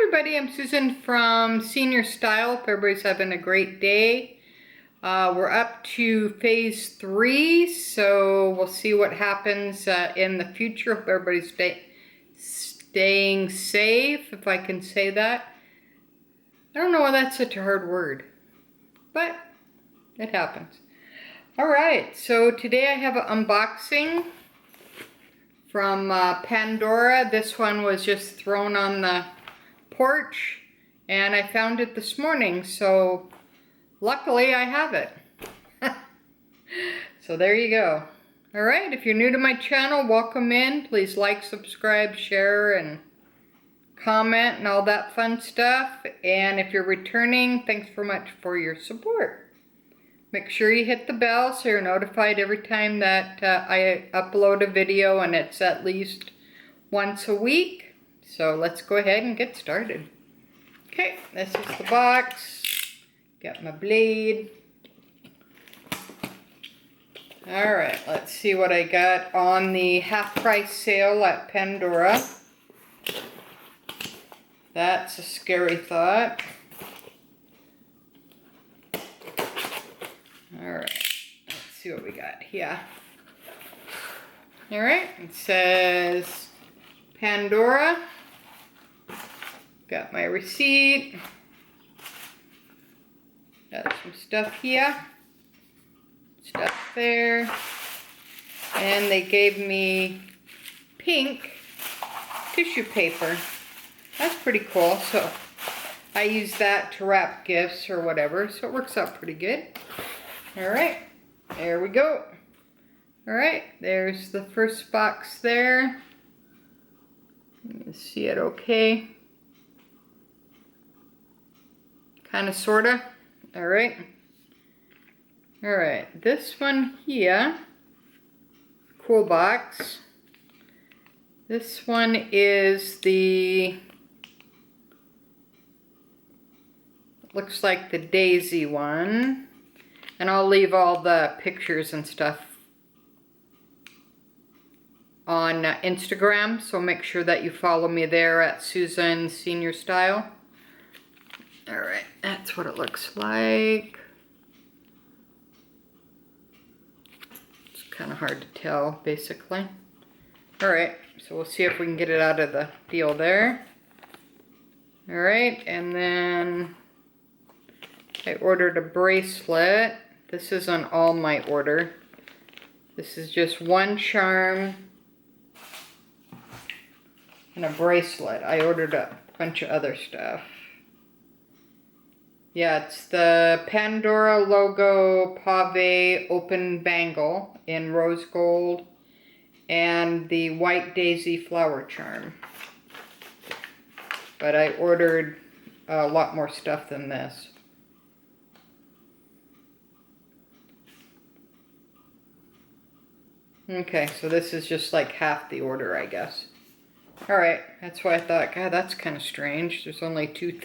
everybody, I'm Susan from Senior Style. Hope everybody's having a great day. We're up to phase 3, so we'll see what happens in the future. Hope everybody's staying safe, if I can say that. I don't know why that's such a hard word, but it happens. Alright, so today I have an unboxing from Pandora. This one was just thrown on the porch and I found it this morning, so luckily I have it. So there you go. Alright, if you're new to my channel, welcome in. Please like, subscribe, share, and comment and all that fun stuff. And if you're returning, thanks so much for your support. Make sure you hit the bell so you're notified every time that I upload a video, and it's at least once a week. So let's go ahead and get started. Okay, this is the box. Got my blade. Alright, let's see what I got on the half price sale at Pandora. That's a scary thought. Alright, let's see what we got here. Alright, it says Pandora. Got my receipt. Got some stuff here. Stuff there. And they gave me pink tissue paper. That's pretty cool. So I use that to wrap gifts or whatever. So it works out pretty good. Alright, there we go. Alright, there's the first box there. You can see it okay. Kinda, sorta. Alright. Alright, this one here, cool box. This one is the, looks like the daisy one. And I'll leave all the pictures and stuff on Instagram, so make sure that you follow me there at Susan Senior Style. Alright, that's what it looks like. It's kind of hard to tell, basically. Alright, so we'll see if we can get it out of the deal there. Alright, and then I ordered a bracelet. This isn't all my order. This is just one charm and a bracelet. I ordered a bunch of other stuff. Yeah, it's the Pandora logo Pave open bangle in rose gold and the white daisy flower charm. But I ordered a lot more stuff than this. Okay, so this is just like half the order, I guess. Alright, that's why I thought, God, that's kind of strange. There's only two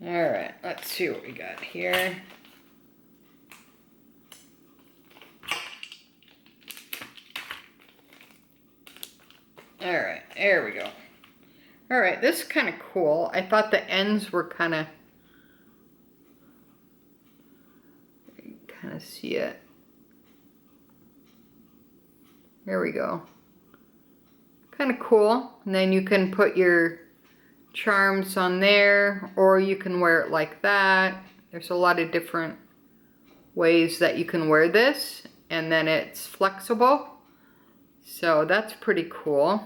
Alright, let's see what we got here. Alright, there we go. Alright, this is kind of cool. I thought the ends were kind of see it. There we go. Kind of cool. And then you can put your charms on there, or you can wear it like that. There's a lot of different ways that you can wear this, and then it's flexible. So that's pretty cool.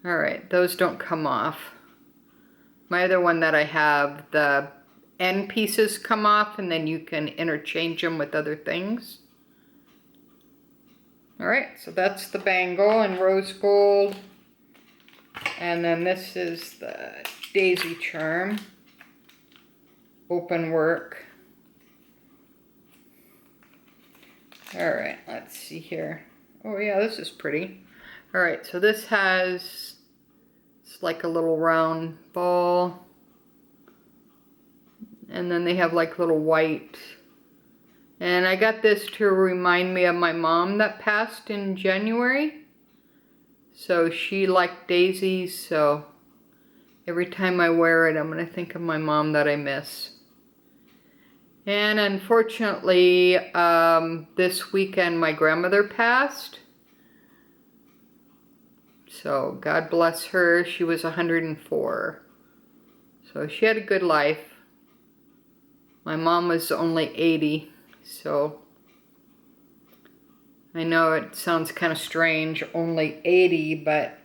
Alright, those don't come off. My other one that I have, the end pieces come off, and then you can interchange them with other things. Alright, so that's the bangle in rose gold. And then this is the daisy charm. Openwork. Alright, let's see here. Oh yeah, this is pretty. Alright, so this has, it's like a little round ball. And then they have like little white And I got this to remind me of my mom that passed in January. So she liked daisies, so every time I wear it, I'm going to think of my mom that I miss. And unfortunately, this weekend my grandmother passed. So God bless her, she was 104. So she had a good life. My mom was only 80, so I know it sounds kind of strange, only 80, but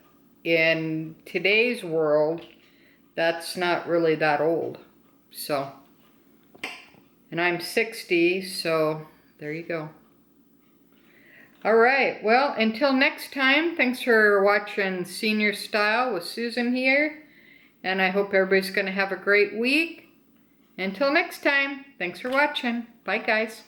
in today's world, that's not really that old. So, and I'm 60, so there you go. All right, well, until next time, thanks for watching Senior Style with Susan here, and I hope everybody's going to have a great week. Until next time, thanks for watching. Bye, guys.